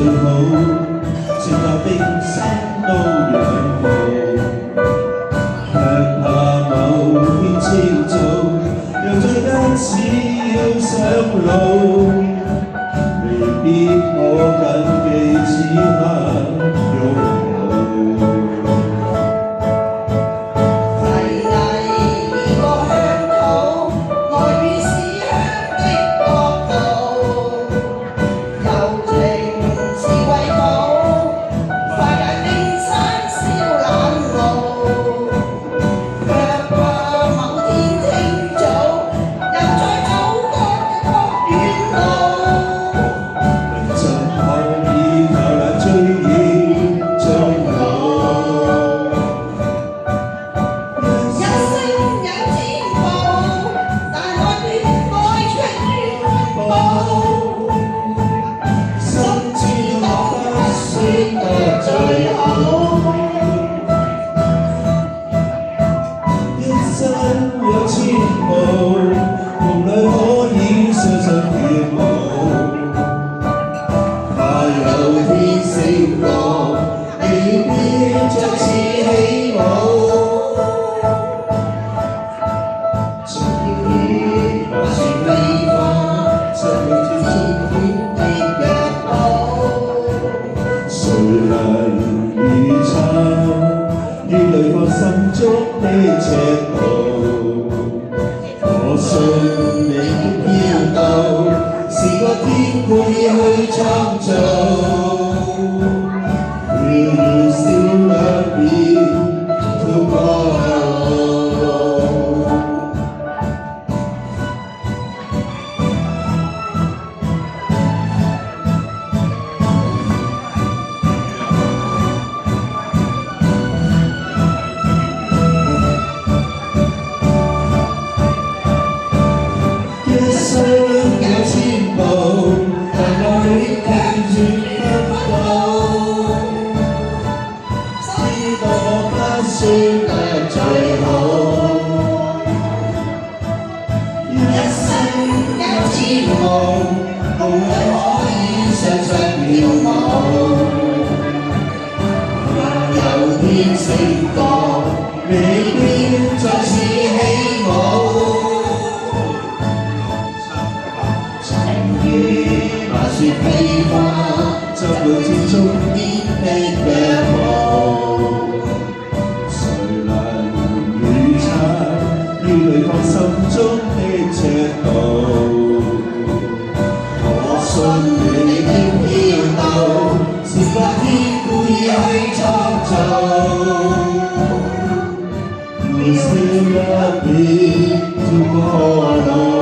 好，情到冰山都仰慕，向下某天朝早，讓最得只要上路，未必可緊記此刻擁抱。有千步，夢裏可以雙雙跳舞。怕有天醒覺，未必再次起舞。終於踏上飛花，失去最終點的一步。誰能預測，於對方心中的赤道？我信你飄到，是個天配去創造。要笑兩邊，跳過路。一生有千步，但我永聽住不到，知道我不算得最好。一生有千夢，夢裏可以雙雙跳舞。怕有天醒覺，未必再次起舞。白雪飛花，就會接終點的腳步。誰能預測，於對方心中的赤道？我信你飄到，是個天故意去創造。微笑一邊跳過路。